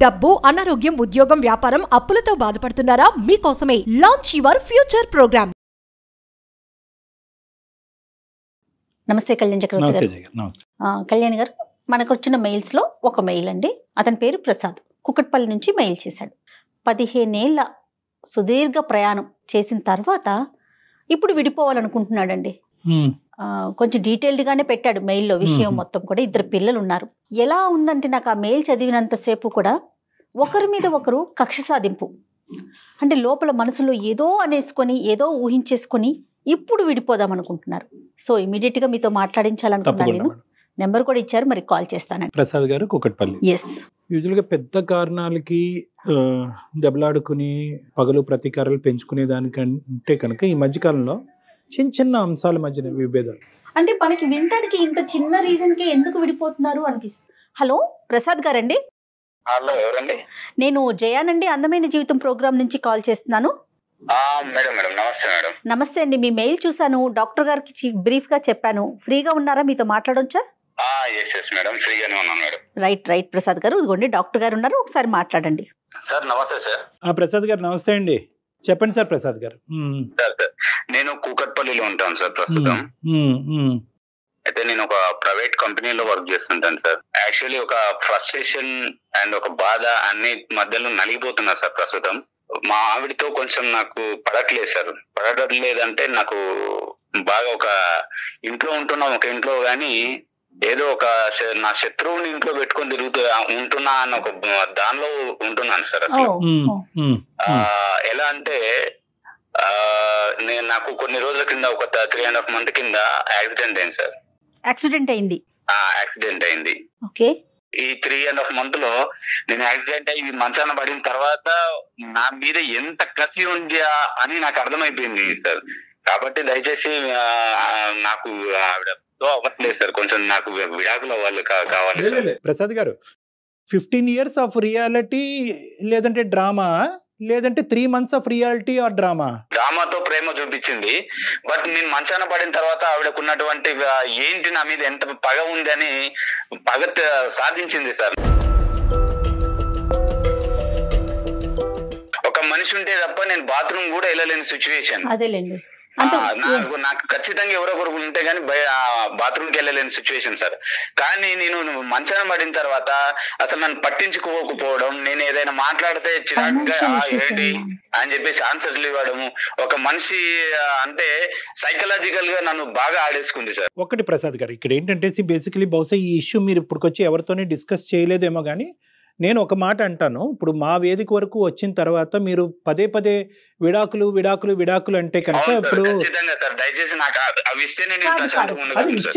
డబ్బు, అనారోగ్యం, ఉద్యోగం, వ్యాపారం, అప్పులతో బాధపడుతున్నారా? మీకోసమే లాంచ్ యువర్ ఫ్యూచర్ ప్రోగ్రామ్. నమస్తే కళ్యాణ్ చక్రవర్తి గారు. కళ్యాణ్ గారు, మనకు వచ్చిన మెయిల్స్ లో ఒక మెయిల్ అండి. అతని పేరు ప్రసాద్, కుకట్పల్లి నుంచి మెయిల్ చేశాడు. 15 ఏళ్ల సుదీర్ఘ ప్రయాణం చేసిన తర్వాత ఇప్పుడు విడిపోవాలనుకుంటున్నాడండి. కొంచెం డీటెయిల్డ్ గానే పెట్టాడు మెయిల్లో విషయం మొత్తం కూడా. 2 పిల్లలు ఉన్నారు. ఎలా ఉందంటే నాకు ఆ మెయిల్ చదివినంతసేపు కూడా ఒకరి మీద ఒకరు కక్ష సాధింపు, అంటే లోపల మనసులో ఏదో అనేసుకొని ఏదో ఊహించేసుకొని ఇప్పుడు విడిపోదాం అనుకుంటున్నారు. సో ఇమీడియట్ గా మీతో మాట్లాడించాలనుకున్నాను. నేను నెంబర్ కూడా ఇచ్చారు, మరి కాల్ చేస్తానండి. ప్రసాద్ గారు, కుకట్పల్లి. ఎస్. యూజువల్ గా పెద్ద కారణాలకి దెబ్బలాడుకుని పగలు ప్రతీకారాలు పెంచుకునే దానికంటే కనుక ఈ మధ్యకాలంలో చిన్న చిన్న అంశాల మధ్యన విభేదాలు, అంటే మనకి వినటానికి ఇంత చిన్న రీజన్ కి ఎందుకు విడిపోతున్నారు అనిపిస్తుంది. హలో ప్రసాద్ గారండి. హలో, ఎవరండి? నేను జయానండి, అందమైన జీవితం ప్రోగ్రామ్ నుంచి కాల్ చేస్తున్నాను. మేడం మేడం నమస్తే మేడం. నమస్తే అండి, మీ మెయిల్ చూసాను, డాక్టర్ గారికి బ్రీఫ్ గా చెప్పాను. ఫ్రీగా ఉన్నారా, మీతో మాట్లాడొచ్చా? ఎస్ మేడం, ఫ్రీగానే ఉన్నాను మేడం. రైట్ ప్రసాద్ గారు, ఇదిగోండి డాక్టర్ గారు ఉన్నారు, ఒకసారి మాట్లాడండి. సార్ నమస్తే సార్. ప్రసాద్ గారు నమస్తే అండి, చెప్పండి సార్. ప్రసాద్ గారు, సార్ నేను కూకట్పల్లిలో ఉంటాను సార్ ప్రస్తుతం. అయితే నేను ఒక ప్రైవేట్ కంపెనీలో వర్క్ చేస్తుంటాను సార్. యాక్చువల్లీ ఒక ఫ్రస్ట్రేషన్ అండ్ ఒక బాధ అన్ని మధ్యలో నలిగిపోతున్నా సార్ ప్రస్తుతం. మా ఆవిడతో కొంచెం నాకు పడట్లేదు సార్. పడటం లేదంటే నాకు బాగా ఒక ఇంట్లో ఉంటున్నాం, ఒక ఇంట్లో గానీ ఏదో ఒక నా శత్రువుని ఇంట్లో పెట్టుకొని ఉంటున్నా అన్న ఒక దానిలో ఉంటున్నాను సార్ అసలు. ఎలా అంటే నాకు కొన్ని రోజుల కింద ఒక 3.5 months కింద యాక్సిడెంట్ అయింది సార్. యాక్సిడెంట్ అయింది. ఓకే. ఈ 3.5 months లో నేను యాక్సిడెంట్ అయ్యి మంచాన పడిన తర్వాత నా మీద ఎంత కసి ఉందా అని నాకు అర్థమైపోయింది సార్. కాబట్టి దయచేసి నాకు ఆవిడతో అవ్వట్లేదు సార్, కొంచెం నాకు విడాకులు కావాలి సార్. ప్రసాద్ గారు, 15 years ఆఫ్ రియాలిటీ లేదంటే డ్రామా, లేదంటే 3 months of reality or drama? డ్రామాతో ప్రేమ చూపించింది. బట్ నేను మంచాన పడిన తర్వాత ఆవిడకున్నటువంటి ఏంటి నా మీద ఎంత పగ ఉంది అని పగ సాధించింది సార్. ఒక మనిషి ఉంటే తప్ప నేను బాత్రూమ్ కూడా వెళ్ళలేని సిచ్యువేషన్. అదేలేండి. నాకు ఖచ్చితంగా ఎవరొకరు ఉంటే గానీ బాత్రూమ్కి వెళ్ళలేని సిచ్యువేషన్ సార్. కానీ నేను మంచాన పడిన తర్వాత అసలు నన్ను పట్టించుకోకపోవడం, నేను ఏదైనా మాట్లాడితే చిరాకుగా ఏంటి అని చెప్పేసి ఆన్సర్లు ఇవ్వడము, ఒక మనిషి అంటే సైకలాజికల్ గా నన్ను బాగా ఆడేసుకుంది సార్. ఒకటి ప్రసాద్ గారు, ఇక్కడ ఏంటంటే బేసికలీ బహుశా ఈ ఇష్యూ మీరు ఇప్పటికొచ్చి ఎవరితోనే డిస్కస్ చేయలేదేమో, కానీ నేను ఒక మాట అంటాను. ఇప్పుడు మా వేదిక వరకు వచ్చిన తర్వాత మీరు పదే విడాకులు అంటే కనుక ఇప్పుడు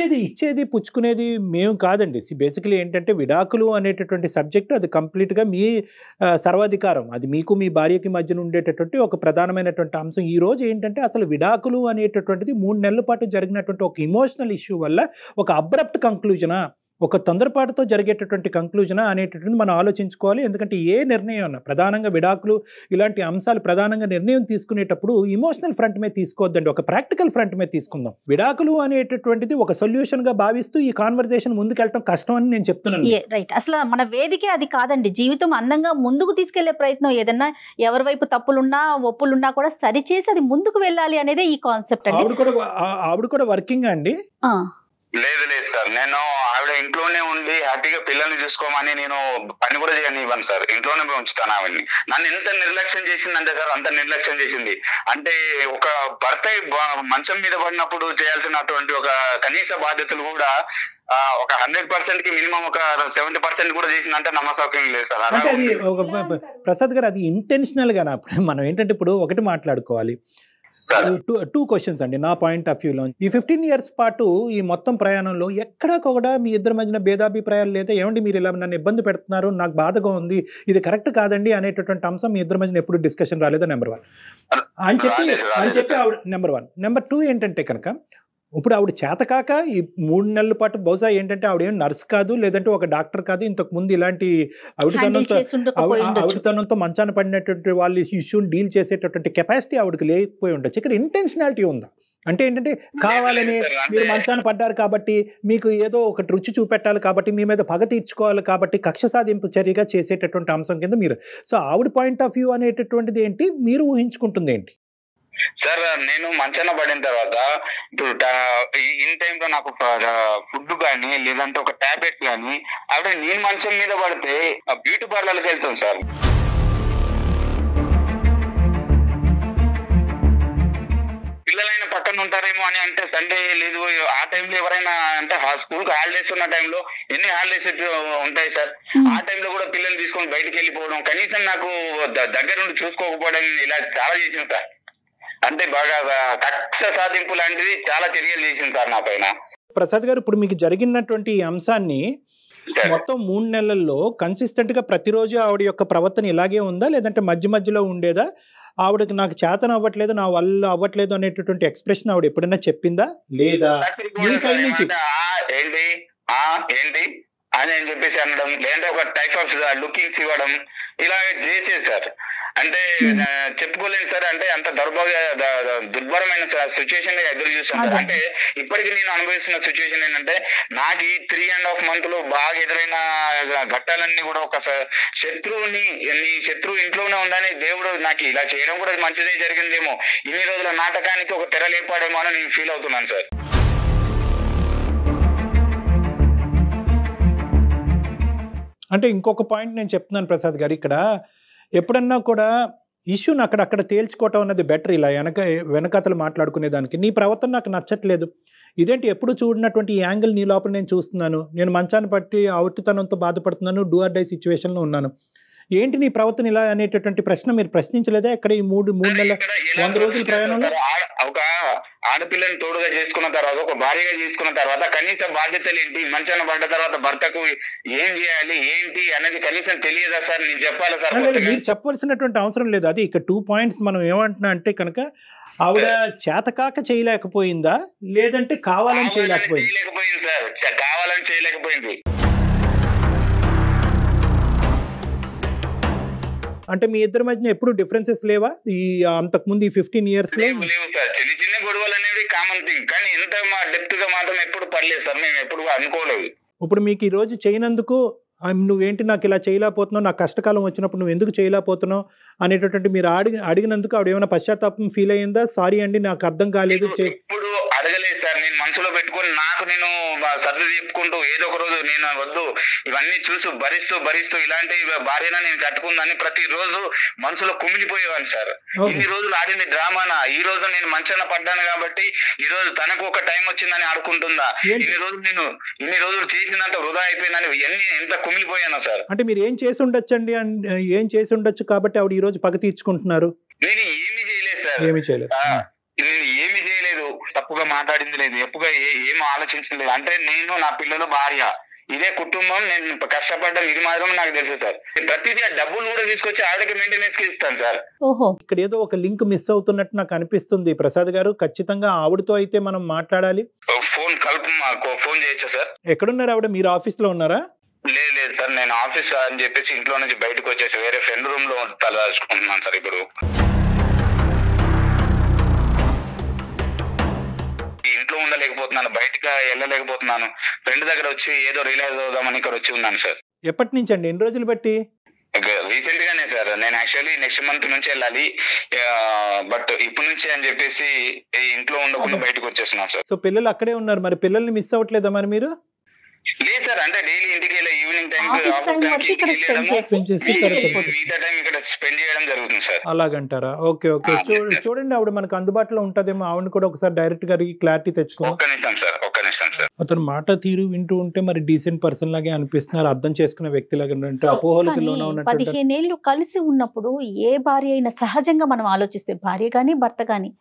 అది ఇచ్చేది పుచ్చుకునేది మేము కాదండి. బేసికలీ ఏంటంటే విడాకులు అనేటటువంటి సబ్జెక్టు అది కంప్లీట్గా మీ సర్వాధికారం, అది మీకు మీ భార్యకి మధ్యన ఉండేటటువంటి ఒక ప్రధానమైనటువంటి అంశం. ఈ రోజు ఏంటంటే అసలు విడాకులు అనేటటువంటిది 3 నెలల పాటు జరిగినటువంటి ఒక ఇమోషనల్ ఇష్యూ వల్ల ఒక అబ్రప్ట్ కంక్లూజనా, ఒక తొందరపాటుతో జరిగేటటువంటి కంక్లూజనా అనేటటువంటి మనం ఆలోచించుకోవాలి. ఎందుకంటే ఏ నిర్ణయం అన్నా ప్రధానంగా విడాకులు ఇలాంటి అంశాలు ప్రధానంగా నిర్ణయం తీసుకునేటప్పుడు ఇమోషనల్ ఫ్రంట్ మీద తీసుకోవద్దండి, ఒక ప్రాక్టికల్ ఫ్రంట్ మీద తీసుకుందాం. విడాకులు అనేటటువంటిది ఒక సొల్యూషన్ గా భావిస్తూ ఈ కాన్వర్సేషన్ ముందుకెళ్ళడం కష్టం అని నేను చెప్తున్నాను. రైట్. అసలు మన వేదికే అది కాదండి. జీవితం అందంగా ముందుకు తీసుకెళ్లే ప్రయత్నం, ఏదన్నా ఎవరి వైపు తప్పులున్నా ఒప్పులున్నా కూడా సరిచేసి అది ముందుకు వెళ్ళాలి అనేదే ఈ కాన్సెప్ట్. ఆవిడ కూడా వర్కింగ్ అండి? లేదు సార్, నేను ఆవిడ ఇంట్లోనే ఉండి హ్యాపీగా పిల్లల్ని చూసుకోమని నేను పని కూడా చేయనివ్వను సార్. ఇంట్లోనే ఉంచుతాను ఆవిడ్ని. నన్ను ఎంత నిర్లక్ష్యం చేసిందంటే సార్, అంత నిర్లక్ష్యం చేసింది. అంటే ఒక భర్త మంచం మీద పడినప్పుడు చేయాల్సినటువంటి ఒక కనీస బాధ్యతలు కూడా ఒక 100% కి మినిమం ఒక 70% కూడా చేసిందంటే నమ్మసౌక్యం లేదు సార్. ప్రసాద్ గారు, అది ఇంటెన్షనల్ గా మనం ఏంటంటే ఇప్పుడు ఒకటి మాట్లాడుకోవాలి. 2 questions అండి నా పాయింట్ ఆఫ్ వ్యూలో. ఈ 15 years పాటు ఈ మొత్తం ప్రయాణంలో ఎక్కడా కూడా మీ ఇద్దరి మధ్యన భేదాభిప్రాయాలు లేదా ఏమండి మీరు ఇలా నన్ను ఇబ్బంది పెడుతున్నారు, నాకు బాధగా ఉంది, ఇది కరెక్ట్ కాదండి అనేటటువంటి అంశం మీ ఇద్దరి మధ్యన ఎప్పుడు డిస్కషన్ రాలేదా? నెంబర్ 1 అని చెప్పి ఆవిడ నెంబర్ 1. నెంబర్ 2 ఏంటంటే కనుక ఇప్పుడు ఆవిడ చేతకాక ఈ 3 నెలల పాటు బహుశా ఏంటంటే ఆవిడ ఏం నర్స్ కాదు, లేదంటే ఒక డాక్టర్ కాదు, ఇంతకు ముందు ఇలాంటి ఆవిడతనంతో మంచాన పడినటువంటి వాళ్ళు ఇష్యూని డీల్ చేసేటటువంటి కెపాసిటీ ఆవిడకి లేకపోయి ఉండొచ్చు. ఇక్కడ ఇంటెన్షనాలిటీ ఉందా? అంటే ఏంటంటే కావాలని మీరు మంచాన పడ్డారు కాబట్టి మీకు ఏదో ఒకటి రుచి చూపెట్టాలి కాబట్టి మీ మీద పగ తీర్చుకోవాలి కాబట్టి కక్ష సాధింపు చర్యగా చేసేటటువంటి అంశం కింద మీరు. సో ఆవిడ పాయింట్ ఆఫ్ వ్యూ అనేటటువంటిది ఏంటి, మీరు ఊహించుకుంటుంది ఏంటి? సార్ నేను మంచాన పడిన తర్వాత ఇప్పుడు ఇన్ టైమ్ లో నాకు ఫుడ్ కానీ లేదంటే ఒక టాబ్లెట్స్ కానీ ఆవిడ నేను మంచం మీద పడితే బ్యూటీ పార్లర్కి వెళ్తాం సార్. పిల్లలైనా పక్కన ఉంటారేమో అని అంటే సండే లేదు ఆ టైంలో ఎవరైనా అంటే స్కూల్ కి హాలిడేస్ ఉన్న టైంలో ఎన్ని హాలిడేస్ ఉంటాయి సార్, ఆ టైంలో కూడా పిల్లల్ని తీసుకొని బయటకు వెళ్ళిపోవడం, కనీసం నాకు దగ్గరుండి చూసుకోకపోవడం ఇలా చాలా చేసింది సార్. అంటే బాగా కక్ష సాధింపు లాంటిది చాలా చర్యలు చేసింది సార్ నా పైన. ప్రసాద్ గారు, ఇప్పుడు మీకు జరిగినటువంటి ఈ అంశాన్ని మొత్తం 3 నెలల్లో కన్సిస్టెంట్ గా ప్రతిరోజు ఆవిడ యొక్క ప్రవర్తన ఇలాగే ఉందా, లేదంటే మధ్య మధ్యలో ఉండేదా? ఆవిడకి నాకు చేతన అవ్వట్లేదు, నా వల్ల అవ్వట్లేదు అనేటటువంటి ఎక్స్ప్రెషన్ ఆవిడ ఎప్పుడైనా చెప్పిందా లేదా? ఏంటి ఏంటి అని చెప్పేసి అనడం, లేదంటే ఒక టైప్ ఆఫ్ లుకింగ్స్ ఇవ్వడం, ఇలా చేసేది సార్. అంటే చెప్పుకోలేను సార్, అంటే అంత దుర్భరమైన సిచ్యువేషన్ ఎదురు చూస్తాను సార్. అంటే ఇప్పటికి నేను అనుభవిస్తున్న సిచ్యువేషన్ ఏంటంటే నాకు ఈ 3.5 months బాగా ఎదురైన ఘట్టాలన్నీ కూడా ఒక శత్రువుని, నీ శత్రువు ఇంట్లోనే ఉందని దేవుడు నాకు ఇలా చేయడం కూడా మంచిదే జరిగిందేమో, ఇన్ని రోజుల నాటకానికి ఒక తెర లేపాడేమో అని నేను ఫీల్ అవుతున్నాను సార్. అంటే ఇంకొక పాయింట్ నేను చెప్తున్నాను ప్రసాద్ గారు, ఇక్కడ ఎప్పుడన్నా కూడా ఇష్యూని అక్కడక్కడ తేల్చుకోవటం అన్నది బెటర్. ఇలా వెనకతలు మాట్లాడుకునే దానికి నీ ప్రవర్తన నాకు నచ్చట్లేదు, ఇదేంటి ఎప్పుడు చూడనటువంటి ఈ యాంగిల్ నీ లోపల నేను చూస్తున్నాను, నేను మంచాన్ని పట్టి అవుటితనంతో బాధపడుతున్నాను, డూ ఆర్ డై సిచ్యువేషన్లో ఉన్నాను, ఏంటి నీ ప్రవర్తన ఇలా అనేటటువంటి ప్రశ్న మీరు ప్రశ్నించలేదా? ఇక్కడ ఈ 3 నెలల 100 రోజుల ప్రయాణంలో ఒక ఆడపిల్లని తోడుగా చేసుకున్న తర్వాత, ఒక భార్యగా చేసుకున్న తర్వాత కనీస బాధ్యతలు ఏంటి, మంచాన పడ్డ తర్వాత భర్తకు ఏం చేయాలి ఏంటి అనేది కనీసం తెలియదా సార్? నేను చెప్పాలి సార్. మీరు చెప్పవలసినటువంటి అవసరం లేదు. అది ఇక్కడ 2 points మనం ఏమంటున్నా అంటే కనుక ఆవిడ చేతకాక చేయలేకపోయిందా, లేదంటే కావాలని చేయలేకపోయింది సార్? కావాలని చేయలేకపోయింది. అంటే మీ ఇద్దరి మధ్య ఎప్పుడు డిఫరెన్సెస్ లేవా ఈ అంతకుముందు ఈ 15 years లో? లేవు సార్, చిన్న చిన్న గొడవలు అనేవి కామన్ థింగ్, కానీ ఇంత డెప్త్ గా మాత్రం ఎప్పుడు పర్లేదు సార్, మేము ఎప్పుడు అనుకోలేదు. ఇప్పుడు మీకు ఈ రోజు చేయనందుకు నువ్వేంటి నాకు ఇలా చేయలేకపోతున్నావు, నాకు కష్టకాలం వచ్చినప్పుడు నువ్వు ఎందుకు చేయలేకపోతున్నావు అనేటటువంటి మీరు అడిగినందుకు ఆవిడ ఏమైనా పశ్చాత్తాపం ఫీల్ అయ్యిందా? సారీ అండి నాకు అర్థం కాలేదు. ఇప్పుడు అడగలేదు సార్, నేను మనసులో పెట్టుకొని నాకు నేను సర్ది చెప్పుకుంటూ ఏదో ఒక రోజు నేను వద్దు ఇవన్నీ చూసి భరిస్తూ ఇలాంటి భార్యన నేను కట్టుకుందని ప్రతిరోజు మనసులో కుమిలిపోయేవాడిని సార్. ఇన్ని రోజులు ఆడింది డ్రామానా, ఈ రోజు నేను మంచాన పడ్డాను కాబట్టి ఈ రోజు తనకు ఒక టైం వచ్చిందని ఆడుకుంటుందా, ఇన్ని రోజులు చేసినంత వృధా అయిపోయిందని ఎంత కుమిలిపోయాను సార్. అంటే మీరు ఏం చేసి ఉండొచ్చండి, ఏం చేసి ఉండొచ్చు కాబట్టి ఆవిడ ఈ రోజు పగ తీర్చుకుంటున్నారు? నేను ఏమీ చేయలేదు సార్, నేను ఏమి చేయలేదు, తప్పుగా మాట్లాడింది లేదు, ఎప్పుగా ఏం ఆలోచించలేదు. అంటే నేను, నా పిల్లలు, భార్య, ఇదే కుటుంబం, నేను కష్టపడ్డం ఇది మాత్రం నాకు తెలుసు సార్. ప్రతిదీ ఆ డబ్బులు కూడా తీసుకొచ్చి ఆవిడకి మెయింటెనెన్స్ కి ఇస్తాను సార్. ఇక్కడ ఏదో ఒక లింక్ మిస్ అవుతున్నట్టు నాకు అనిపిస్తుంది ప్రసాద్ గారు. ఖచ్చితంగా ఆవిడతో అయితే మనం మాట్లాడాలి. ఫోన్ చేయొచ్చా సార్? ఎక్కడున్నారు ఆవిడ? మీరు ఆఫీస్ లో ఉన్నారా? లేదు సార్, నేను ఆఫీస్ అని చెప్పేసి ఇంట్లో నుంచి బయటకు వచ్చేసి వేరే ఫ్రెండ్ రూమ్ లో తలదాచుకుంటున్నాను సార్. ఇప్పుడు ఇంట్లో ఉండలేకపోతున్నాను, బయటకు వెళ్ళలేకపోతున్నాను, ఫ్రెండ్ దగ్గర వచ్చి ఏదో రియలైజ్ అవుదామని ఇక్కడ వచ్చి ఉన్నాను సార్. ఎప్పటి నుంచి అండి, ఎన్ని రోజులు బట్టి? రీసెంట్ గానే సార్, నేను యాక్చువల్లీ నెక్స్ట్ మంత్ నుంచి వెళ్ళాలి, బట్ ఇప్పటి నుంచి అని చెప్పేసి ఇంట్లో ఉండకుండా బయటకు వచ్చేస్తున్నాను సార్. సో పిల్లలు అక్కడే ఉన్నారు, మరి పిల్లల్ని మిస్ అవ్వట్లేదా మరి మీరు? లేదు సార్, అంటే డైలీ ఇంటికి వెళ్ళే ఈవినింగ్ టైం మిగతా టైం ఇక్కడ స్పెండ్ చేయడం జరుగుతుంది సార్. అలాగంటారా? ఓకే ఓకే, చూడండి ఆవిడ మనకు అందుబాటులో ఉంటదేమో, ఆవిడ కూడా ఒకసారి డైరెక్ట్ గా క్లారిటీ తెచ్చుకో. ఒక్క నిమిషం సార్. అతను మాట తీరు వింటూ ఉంటే మరి డీసెంట్ పర్సన్ లాగే అనిపిస్తున్నారు, అర్థం చేసుకునే వ్యక్తి లాగా అంటే అపోహలకి లోన ఉన్నట్టు. 15 ఏళ్ళు కలిసి ఉన్నప్పుడు ఏ భార్య అయినా సహజంగా మనం ఆలోచిస్తే, భార్య గాని భర్త గాని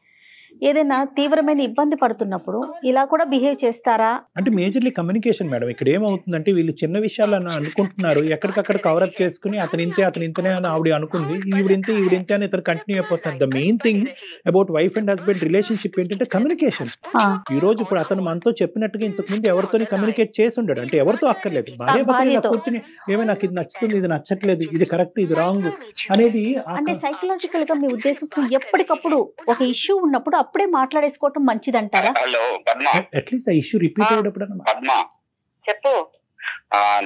ఏదైనా తీవ్రమైన ఇబ్బంది పడుతున్నప్పుడు ఇలా కూడా బిహేవ్ చేస్తారా? అంటే మేజర్లీ కమ్యూనికేషన్ మేడం. ఇక్కడ ఏమవుతుందంటే వీళ్ళు చిన్న విషయాలు అనుకుంటున్నారు, ఎక్కడికక్కడ కవరప్ చేసుకుని అతను ఇంతనే అని ఆవిడ అనుకుంది, ఈవిడింతే అని ఇతను కంటిన్యూ అయిపోతున్నారు. The main thing about wife and husband relationship ఏంటంటే కమ్యూనికేషన్. ఈ రోజు ఇప్పుడు అతను మనతో చెప్పినట్టుగా ఇంతకు ముందు ఎవరితో కమ్యూనికేట్ చేసి ఉండడు, అంటే ఎవరితో అక్కర్లేదు, భార్య భర్త కూర్చుని ఏమైనా నాకు ఇది నచ్చుతుంది, ఇది నచ్చట్లేదు, ఇది కరెక్ట్, ఇది రాంగ్ అనేది. అంటే సైకలాజికల్ గా మీ ఉద్దేశం ఎప్పటికప్పుడు ఒక ఇష్యూ ఉన్నప్పుడు అప్పుడే మాట్లాడేసుకోవటం మంచిదంటారా? హలో పద్మ, అట్లీస్ట్ ఆ ఇష్యూ రిపీట్ అయ్యేటప్పుడు పద్మ చెప్పు.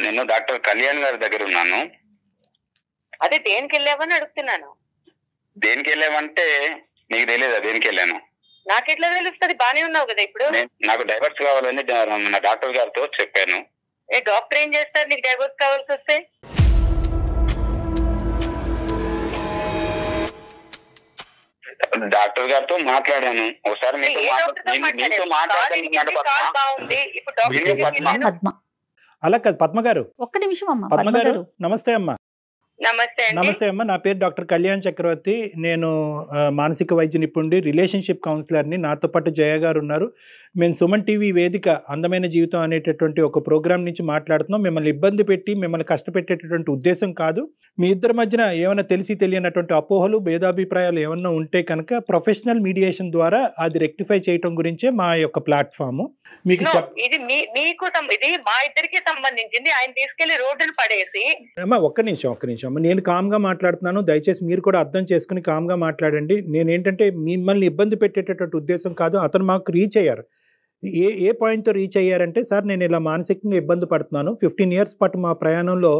నేను డాక్టర్ కళ్యాణ్ గారి దగ్గర ఉన్నాను. అదే దేనికి వెళ్ళావని అడుగుతున్నాను. దేనికి వెళ్ళామంటే నీకు తెలియదా దేనికి వెళ్ళాను? నాకెట్లా తెలుస్తుంది? బానే ఉన్నావు కదా ఇప్పుడు. నాకు డైవర్స్ కావాలని నా డాక్టర్ గారితో చెప్పాను. ఏ డాక్టర్ ఏం చేస్తారు నీకు డైవర్స్ కావాల్సి వస్తే? డాక్టర్ గారితో మాట్లాడాను ఒకసారి. పద్మ అలా కాదు పద్మ గారు, ఒక్క నిమిషం అమ్మా. పద్మ గారు నమస్తే అమ్మా. నమస్తే అండి. నమస్తే అమ్మా, నా పేరు డాక్టర్ కళ్యాణ్ చక్రవర్తి. నేను మానసిక వైద్య నిపుణుడి, రిలేషన్షిప్ కౌన్సిలర్ని. నాతో పాటు జయ గారు ఉన్నారు. మేము సుమన్ టీవీ వేదిక అందమైన జీవితం అనేటటువంటి ఒక ప్రోగ్రాం నుంచి మాట్లాడుతున్నాం. మిమ్మల్ని ఇబ్బంది పెట్టి మిమ్మల్ని కష్టపెట్టేటటువంటి ఉద్దేశం కాదు. మీ ఇద్దరి మధ్యన ఏమైనా తెలిసి తెలియనటువంటి అపోహలు, భేదాభిప్రాయాలు ఏమన్నా ఉంటే కనుక ప్రొఫెషనల్ మీడియేషన్ ద్వారా అది రెక్టిఫై చేయటం గురించే మా యొక్క ప్లాట్ఫామ్. మీకు ఇది మీకు ఇది మా ఇద్దరికి సంబంధించింది. ఆయన తీసుకెళ్లి రోడ్డును పడేసి. అమ్మా ఒక్క నిమిషం అమ్మ, నేను కామ్గా మాట్లాడుతున్నాను. దయచేసి మీరు కూడా అర్థం చేసుకుని కామ్గా మాట్లాడండి. నేనేంటంటే మిమ్మల్ని ఇబ్బంది పెట్టేటటువంటి ఉద్దేశం కాదు. అతను మాకు రీచ్ అయ్యారు. ఏ పాయింట్తో రీచ్ అయ్యారంటే, సార్ నేను ఇలా మానసికంగా ఇబ్బంది పడుతున్నాను. 15 years పాటు మా ప్రయాణంలో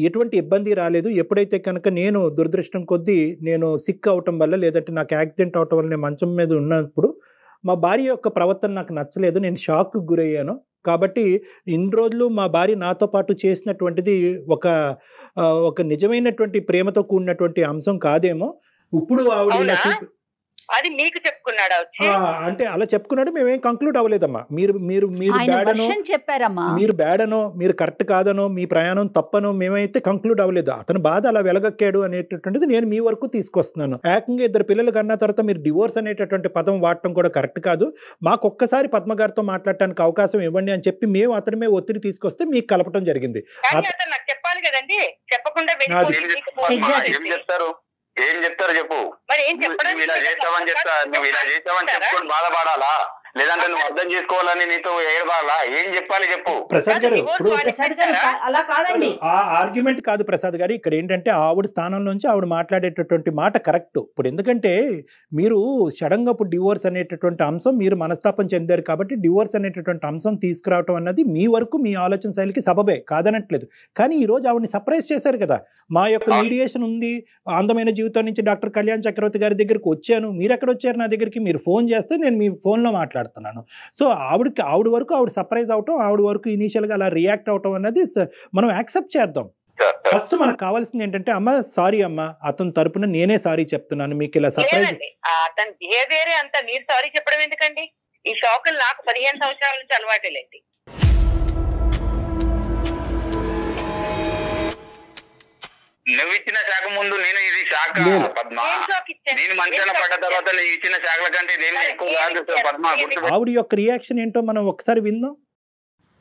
ఎటువంటి ఇబ్బంది రాలేదు. ఎప్పుడైతే కనుక నేను దురదృష్టం కొద్దీ నేను సిక్ అవటం వల్ల, లేదంటే నాకు యాక్సిడెంట్ అవటం వల్ల నేను మంచం మీద ఉన్నప్పుడు మా భార్య యొక్క ప్రవర్తన నాకు నచ్చలేదు. నేను షాక్కు గురయ్యాను. కాబట్టి ఇన్ని రోజులు మా భార్య నాతో పాటు చేసినటువంటిది ఒక నిజమైనటువంటి ప్రేమతో కూడినటువంటి అంశం కాదేమో. ఇప్పుడు ఆవిడ అది మీకు చెప్పుకున్నాడా? అంటే అలా చెప్పుకున్నాడు. మేమేం కంక్లూడ్ అవ్వలేదమ్మా. మీరు చెప్పారమ్మా, మీరు బ్యాడనో, మీరు కరెక్ట్ కాదనో, మీ ప్రయాణం తప్పనో మేమైతే కంక్లూడ్ అవ్వలేదు. అతను బాధ అలా వెలగక్కాడు అనేటటువంటిది నేను మీ వరకు తీసుకొస్తున్నాను. ఏకంగా 2 పిల్లలు కన్నా తర్వాత మీరు డివోర్స్ అనేటటువంటి పదం వాడటం కూడా కరెక్ట్ కాదు. మాకు ఒక్కసారి పద్మ గారితో మాట్లాడటానికి అవకాశం ఇవ్వండి అని చెప్పి మేము అతని మీద ఒత్తిడి తీసుకొస్తే మీకు కలపడం జరిగింది. చెప్పాలి కదండి, చెప్పకుండా ఏం చెప్తారు చెప్పు. మరి ఏం చెప్పడం? ఇలా చేస్తావని నువ్వు ఇలా చేస్తావని చెప్పుకొని బాధపడాలా, లేదంటే నువ్వు అర్థం చేసుకోవాలని నీతో ఏడవాలా? ఏం చెప్పాలి చెప్పు. ప్రసాద్ గారు, ఇప్పుడు అలా కాదండి, ఆ ఆర్గ్యుమెంట్ కాదు ప్రసాద్ గారు. ఇక్కడ ఏంటంటే ఆవిడ స్థానంలోంచి ఆవిడ మాట్లాడేటటువంటి మాట కరెక్ట్. ఇప్పుడు ఎందుకంటే మీరు సడన్ గా ఇప్పుడు డివోర్స్ అనేటటువంటి అంశం మీరు మనస్తాపం చెందారు కాబట్టి డివోర్స్ అనేటటువంటి అంశం తీసుకురావటం అన్నది మీ వరకు మీ ఆలోచన శైలికి సబబే, కాదనట్లేదు. కానీ ఈ రోజు ఆవిడని సర్ప్రైజ్ చేశారు కదా. మా యొక్క మీడియేషన్ ఉంది, అందమైన జీవితం నుంచి డాక్టర్ కళ్యాణ్ చక్రవర్తి గారి దగ్గరికి వచ్చాను. మీరు ఎక్కడ వచ్చారు నా దగ్గరికి? మీరు ఫోన్ చేస్తే నేను మీ ఫోన్లో మాట్లాడుతున్నాను. సో ఆవిడ వరకు ఆవిడ సర్ప్రైజ్ అవటం, ఆవిడ వరకు ఇనీషియల్ గా అలా రియాక్ట్ అవటం అన్నది మనం యాక్సెప్ట్ చేద్దాం. ఫస్ట్ మనకు కావాల్సింది ఏంటంటే, అమ్మ సారీ అమ్మ, అతని తరపున నేనే సారీ చెప్తున్నాను, మీకు ఇలా సర్ప్రైజ్. అతని బిహేవియర్ అంతా మీరు సారీ చెప్పడం ఎందుకండి? ఈ షాకులు నాకు 15 సంవత్సరాల నుంచి అలవాటేలేండి. నువ్వు ఇచ్చిన శాఖ ముందు నేను ఇది శాఖ పద్మ. నేను మంచాన పడ్డ తర్వాత నువ్వు ఇచ్చిన శాఖల కంటే ఇదేమీ ఎక్కువ కాదు పద్మ. ఆవిడ యొక్క రియాక్షన్ ఏంటో మనం ఒకసారి విందాం.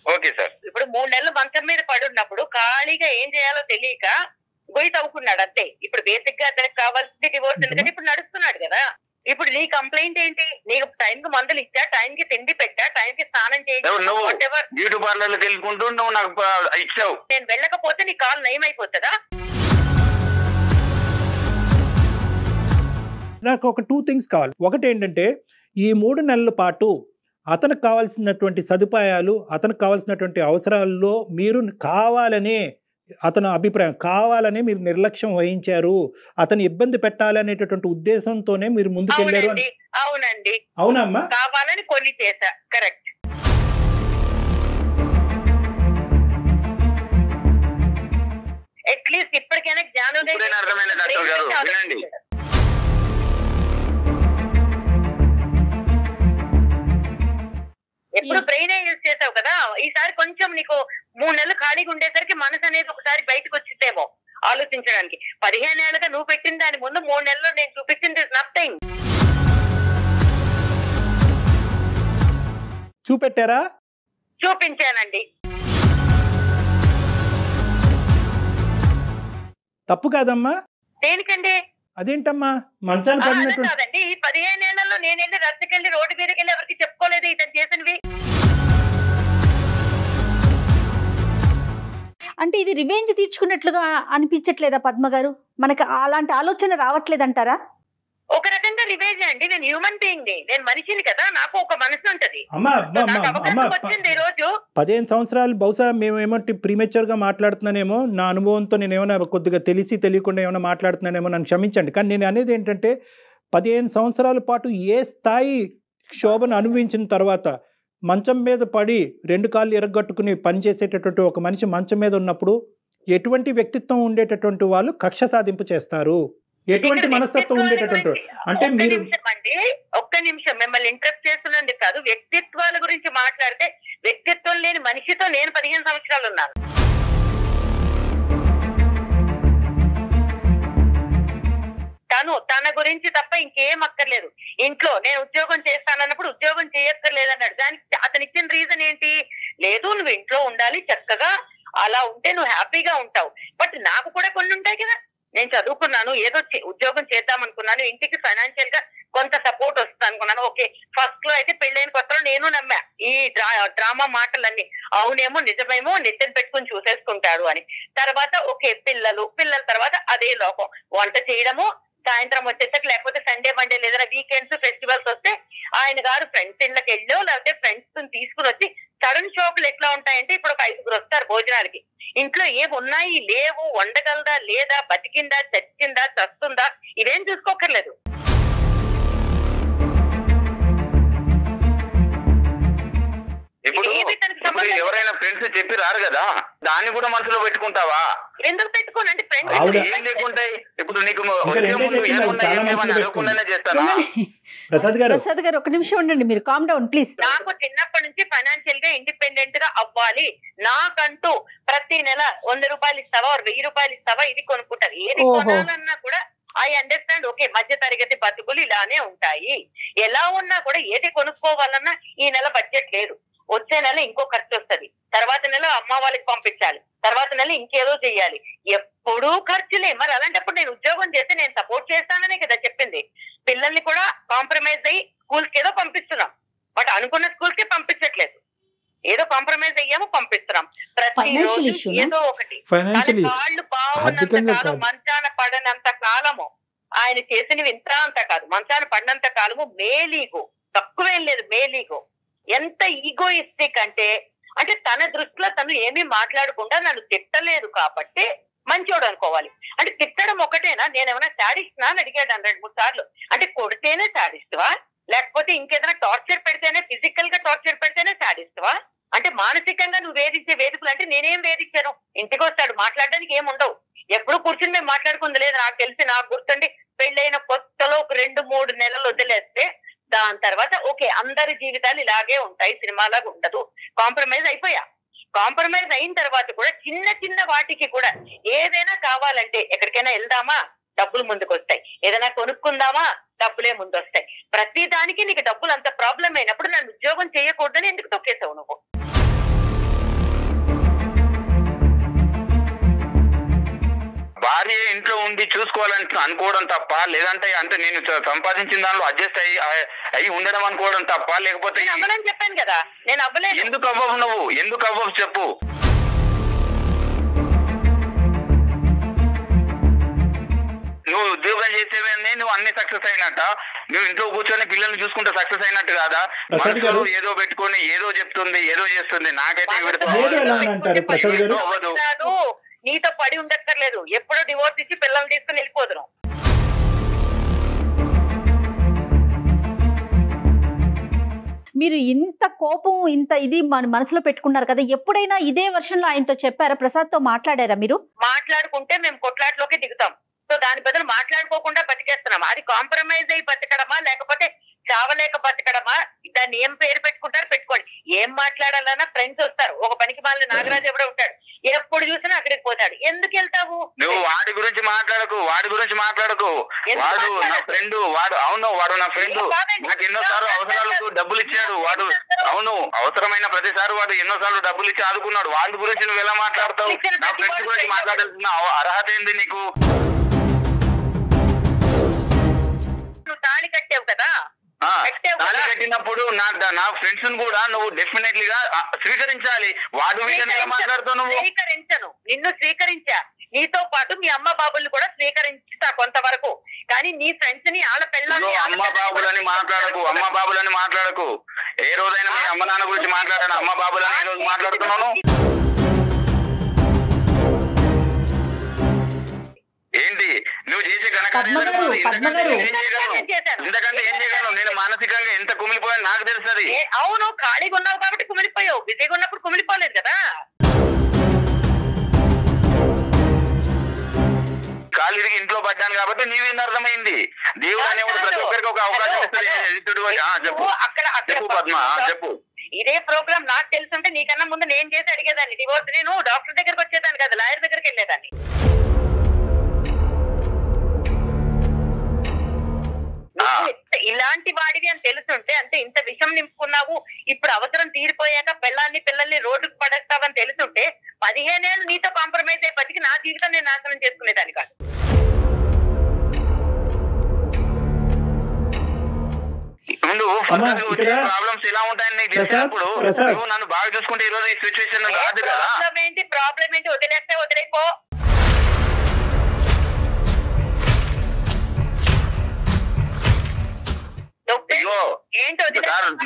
Okay sir. ఇప్పుడు 3 నెలలు మంచం మీద పడున్నప్పుడు ఖాళీగా ఏం చేయాలో తెలియక గొయ్యి తవ్వుకున్నాడు అంతే. ఇప్పుడు బేసిక్ గా అతనికి కావాల్సింది డివోర్స్, ఎందుకంటే ఇప్పుడు నడుస్తున్నాడు కదా. ఇప్పుడు నీ కంప్లైంట్ ఏంటి? నీకు టైం కి మందులు ఇచ్చా, టైం కి తిండి పెట్టా, టైం కి స్నానం చేయించు, బ్యూటీ పార్లర్ తెలుసుకుంటూ నువ్వు నాకు ఇచ్చావు. నేను వెళ్ళకపోతే నీ కాలు నయం అయిపోతుందా? నాకు ఒక 2 things కావాలి. ఒకటి ఏంటంటే, ఈ 3 నెలల పాటు అతనికి కావాల్సినటువంటి సదుపాయాలు, అతనికి కావాల్సినటువంటి అవసరాల్లో మీరు కావాలనే, అతని అభిప్రాయం కావాలనే మీరు నిర్లక్ష్యం వహించారు, అతను ఇబ్బంది పెట్టాలనేటటువంటి ఉద్దేశంతోనే మీరు ముందుకెళ్ళారు. అవునండి. అవునమ్మా, కావాలని కొన్ని చేశా. కరెక్ట్. అట్లీస్ట్ ఇప్పటికైనా జ్ఞానం అర్థమైన డాక్టర్ గారు వినండి. ఎప్పుడు బ్రెయిన్ యూజ్ చేసావు కదా, ఈసారి కొంచెం నీకు 3 నెలలు ఖాళీగా ఉండేసరికి మనసు అనేది ఒకసారి బయటకు వచ్చిందేమో ఆలోచించడానికి. 15 ఏళ్ళుగా నువ్వు పెట్టిన దాని ముందు 3 నెలలు నేను చూపించింది నథింగ్. చూపెట్టారా? చూపించానండి. తప్పు కాదమ్మా. దేనికండి? అదేంటమ్మా మంచాన్ని పడినట్టు కాదండి. ఈ 15 ఏళ్లలో నేను వెళ్ళి రద్దకెళ్ళి రోడ్డు మీదకి వెళ్ళి ఎవరికి చెప్పుకోలేదు ఇతను చేసినవి. అంటే ఇది రివెంజ్ తీర్చుకున్నట్లుగా అనిపించట్లేదా పద్మ గారు? మనకి అలాంటి ఆలోచన రావట్లేదంటారా? ఒక రకంగా ఇవే చేయండి. నేను హ్యూమన్ బీయింగ్ ని, నేను మనిషిని కదా, నాకు ఒక మనసు ఉంటది. అమ్మా వచ్చింది ఈ రోజు 15 సంవత్సరాలు బహుశా మేము ఏమంటే ప్రీమెచ్యూర్ గా మాట్లాడుతున్నానేమో, నా అనుభవంతో నేను ఏమైనా కొద్దిగా తెలియకుండా ఏమైనా మాట్లాడుతున్నానేమో, నన్ను క్షమించండి. కానీ నేను అనేది ఏంటంటే 15 సంవత్సరాల పాటు ఏ స్థాయి క్షోభను అనుభవించిన తర్వాత మంచం మీద పడి 2 కాళ్ళు ఎరగొట్టుకుని పనిచేసేటటువంటి ఒక మనిషి మంచం మీద ఉన్నప్పుడు ఎటువంటి వ్యక్తిత్వం ఉండేటటువంటి వాళ్ళు కక్ష సాధింపు చేస్తారు? ఎటువంటి మనస్తత్వం ఉండేటటువంటి అంటే మీరు ఒక్క నిమిషం మిమ్మల్ని ఇంటరప్ట్ చేస్తున్నది కాదు, వ్యక్తిత్వాల గురించి మాట్లాడితే వ్యక్తిత్వం లేని మనిషితో నేను 15 సంవత్సరాలు ఉన్నాను. తన గురించి తప్ప ఇంకేం అక్కర్లేదు. ఇంట్లో నేను ఉద్యోగం చేస్తానన్నప్పుడు ఉద్యోగం చేయక్కర్లేదు అన్నాడు. దానికి అతను ఇచ్చిన రీజన్ ఏంటి? లేదు, నువ్వు ఇంట్లో ఉండాలి చక్కగా, అలా ఉంటే నువ్వు హ్యాపీగా ఉంటావు. బట్ నాకు కూడా కొన్ని ఉంటాయి కదా, నేను చదువుకున్నాను, ఏదో ఉద్యోగం చేద్దాం అనుకున్నాను, ఇంటికి ఫైనాన్షియల్ గా కొంత సపోర్ట్ వస్తుంది అనుకున్నాను. ఓకే, ఫస్ట్ లో అయితే పెళ్ళైన కొత్తలో నేను నమ్మా ఈ డ్రామా మాటలన్నీ, అవునేమో నిజమేమో నెత్తిన పెట్టుకుని చూసేసుకుంటాడు అని. తర్వాత ఓకే, పిల్లల తర్వాత అదే లోకం, వంట చేయడము, సాయంత్రం వచ్చేసరికి లేకపోతే సండే మండే లేదా వీకెండ్స్ ఫెస్టివల్స్ వస్తే ఆయన గారు ఫ్రెండ్స్ ఇళ్ళకి వెళ్ళో లేకపోతే ఫ్రెండ్స్ తీసుకుని వచ్చి సడన్ షాకులు ఎట్లా ఉంటాయంటే, ఇప్పుడు ఒక 5 వస్తారు భోజనాలకి, ఇంట్లో ఏమున్నాయి లేవు, వండగలదా లేదా, బతికిందా చచ్చిందా చస్తుందా, ఇవేం చూసుకోకర్లేదు. ఇప్పుడు ఎవరైనా ఫ్రెండ్స్ చెప్పి రారు కదా, దాన్ని కూడా మనసులో పెట్టుకుంటావా? ఎందుకు పెట్టుకోనండి? ఫ్రెండ్స్ ఏం లేకుంటాయి. ఇప్పుడు నీకు అడగకుండానే చేస్తానా? ప్రసాద్ గారు ఒక నిమిషం ఉండండి, మీరు కామ్ డౌన్ ప్లీజ్. నాకు చిన్నప్పటి నుంచి ఫైనాన్షియల్ గా ఇండిపెండెంట్ గా అవ్వాలి, నాకంటూ ప్రతి నెల 100 రూపాయలు ఇస్తావా, 1000 రూపాయలు ఇస్తావా, ఇది కొనుక్కుంటారు. ఏది కొనాలన్నా కూడా ఐ అండర్స్టాండ్. ఓకే, మధ్య తరగతి బతుకులు ఇలానే ఉంటాయి, ఎలా ఉన్నా కూడా ఏది కొనుక్కోవాలన్నా ఈ నెల బడ్జెట్ లేదు, వచ్చే నెల ఇంకో ఖర్చు వస్తుంది, తర్వాత నెల అమ్మ వాళ్ళకి పంపించాలి, తర్వాత నెల ఇంకేదో చెయ్యాలి, ఎప్పుడూ ఖర్చులే. మరి అలాంటప్పుడు నేను ఉద్యోగం చేస్తే నేను సపోర్ట్ చేస్తాననే కదా చెప్పింది. పిల్లల్ని కూడా కాంప్రమైజ్ అయ్యి స్కూల్కి ఏదో పంపిస్తున్నాం, బట్ అనుకున్న స్కూల్ కి పంపించట్లేదు, ఏదో కాంప్రమైజ్ అయ్యాము పంపిస్తున్నాం. ప్రతిరోజు ఏదో ఒకటి. కాళ్ళు బాగున్నంత కాలం, మంచాన పడనంత కాలము ఆయన చేసినవి ఇంత అంత కాదు, మంచాన పడినంత కాలము మేలీగో, తక్కువేం లేదు మేలీగో. ఎంత ఈగోయిస్టిక్ అంటే తన దృష్టిలో తను ఏమీ మాట్లాడకుండా నన్ను తిట్టలేదు కాబట్టి మంచోడు అనుకోవాలి. అంటే తిట్టడం ఒకటేనా? నేనేమైనా శాడిస్ట్నా అని అడిగాడు 2-3 సార్లు. అంటే కొడితేనే శాడిస్ట్వా, లేకపోతే ఇంకేదైనా టార్చర్ పెడితేనే, ఫిజికల్ గా టార్చర్ పెడితేనే శాడిస్ట్వా? అంటే మానసికంగా నువ్వు వేధించే వేదికలు అంటే నేనేం వేధించాను? ఇంటికి వస్తాడు, మాట్లాడడానికి ఏముండవు, ఎప్పుడు కూర్చుని మేము మాట్లాడుకుంది లేదు. నాకు తెలిసి, నాకు గుర్తుండి పెళ్ళైన కొత్తలో ఒక 2-3 నెలలు వదిలేస్తే దాని తర్వాత ఓకే అందరి జీవితాలు ఇలాగే ఉంటాయి, సినిమాలాగా ఉండదు, కాంప్రమైజ్ అయిపోయా. కాంప్రమైజ్ అయిన తర్వాత కూడా చిన్న చిన్న వాటికి కూడా ఏదైనా కావాలంటే ఎక్కడికైనా వెళ్దామా, డబ్బులు ముందుకు వస్తాయి, ఏదైనా కొనుక్కుందామా, డబ్బులే ముందు వస్తాయి. ప్రతి దానికి నీకు డబ్బులు అంత ప్రాబ్లం అయినప్పుడు నన్ను ఉద్యోగం చేయకూడదని ఎందుకు తొక్కేసావు నువ్వు? భార్య ఇంట్లో ఉండి చూసుకోవాలని అనుకోవడం తప్ప, లేదంటే అంటే నేను సంపాదించిన దానిలో అడ్జస్ట్ అయ్యి ఉండడం అనుకోవడం తప్ప, లేకపోతే అవ్వనని చెప్పాను కదా, నేను అవ్వలేదు. ఎందుకు అవ్వవు నువ్వు? ఎందుకు అవ్వవు చెప్పు. నువ్వు ఉద్యోగం చేసేవన్నీ నువ్వు అన్ని సక్సెస్ అయినట్ట, నువ్వు ఇంట్లో కూర్చొని పిల్లల్ని చూసుకుంటే సక్సెస్ అయినట్టు కాదా? మనసులో ఏదో పెట్టుకొని ఏదో చెప్తుంది, ఏదో చేస్తుంది. నాకైతే అవ్వదు. నీతో పడి ఉండక్కర్లేదు, ఎప్పుడో డివోర్స్ ఇచ్చి పిల్లల్ని తీసుకుని వెళ్ళిపోదును. మీరు ఇంత కోపం, ఇంత ఇది మన మనసులో పెట్టుకున్నారు కదా, ఎప్పుడైనా ఇదే వర్షన్లో ఆయనతో చెప్పారా? ప్రసాద్ తో మాట్లాడారా మీరు? మాట్లాడుకుంటే మేము కొట్లాట్లోకి దిగుతాం. సో దాని బదులు మాట్లాడుకోకుండా బతికేస్తున్నాం. అది కాంప్రమైజ్ అయ్యి బతకడమా, లేకపోతే చావలేక బతకడమా? దాన్ని ఏం పేరు పెట్టుకుంటారు పెట్టుకోండి. ఏం మాట్లాడాలన్నా ఫ్రెండ్స్ వస్తారు. ఒక పనికి మళ్ళీ నాగరాజు ఎవడో ఉంటాడు, ఎప్పుడు చూసినా అక్కడికి పోతాడు. ఎందుకు వెళ్తావు నువ్వు? వాడి గురించి మాట్లాడకు, వాడు నా ఫ్రెండ్, వాడు నా ఫ్రెండ్. నాకు ఎన్నోసార్లు అవసరాలకు డబ్బులు ఇచ్చాడు వాడు. అవును, అవసరమైన ప్రతిసారి వాడు ఎన్నోసార్లు డబ్బులు ఇచ్చి ఆదుకున్నాడు. వాడి గురించి నువ్వు ఎలా మాట్లాడతావు? నా ఫ్రెండ్స్ గురించి మాట్లాడాల్సిన అర్హత ఏంది నీకు? నువ్వు తాళి కట్టావు కదా, తాళి కట్టినప్పుడు నా ఫ్రెండ్స్ కూడా నువ్వు డెఫినెట్లీ గా స్వీకరించాలి. వాడు విషయం ఎలా మాట్లాడుతావు నువ్వు? స్వీకరించను, నిన్ను స్వీకరించా. నీతో పాటు మీ అమ్మ బాబుల్ని కూడా స్వీకరించుతా కొంతవరకు. కానీ నీ ఫ్రెండ్స్ ని ఆడ పిల్లల్ని అమ్మ బాబులని మాట్లాడకు. ఏ రోజైనా మీ అమ్మ నాన్న గురించి మాట్లాడాను? అమ్మ బాబులని ఈ రోజు మాట్లాడుతున్నాను. ఏంటి నువ్వు చేసే పద్మగారు ఇంతకంటే ఏం చేయగలను? నేను మానసికంగా ఎంత కుమిలిపోయాను నాకు తెలుస్తుంది. అవును, ఖాళీగా ఉన్నావు కాబట్టి కుమిలిపోయావు, బిజీగా ఉన్నప్పుడు కుమిలిపోలేదు కదా. కాలు ఇరిగి ఇంట్లో పడ్డాను కాబట్టి నీవేంది అర్థమైంది. దేవుడు అనేవాడు ప్రతి ఒక్కరికి ఒక అవకాశం ఇస్తాడు. చెప్పు పద్మ, చెప్పు. ఇదే ప్రోగ్రామ్ నాకు తెలుసుంటే నీకన్నా ముందు నేను చేసి అడిగేదాన్ని డివోర్స్. నేను డాక్టర్ దగ్గరకు వచ్చేదాన్ని కదా, లాయర్ దగ్గరికి వెళ్ళేదాన్ని. ఇలాంటి వాడివి అని తెలుసుంటే, అంటే ఇంత విషం నింపుకున్నావు, ఇప్పుడు అవసరం తీరిపోయాక పిల్లల్ని రోడ్డుకు పడేస్తావని తెలుసుంటే 15 ఏళ్ళు నీతో కాంప్రమైజ్ అయ్యి బతికి నా జీవితం నేను నాశనం చేసుకునేదాన్ని కాదు. ప్రాబ్లమ్స్ ఎలా ఉంటాయని నీకు తెలిసినప్పుడు నువ్వు నన్ను బాగా చూసుకుంటే ఈ రోజు ఈ సిచ్యువేషన్ రాదు కదా. ప్రాబ్లం ఏంటి? వదిలేస్తే వదిలేకో.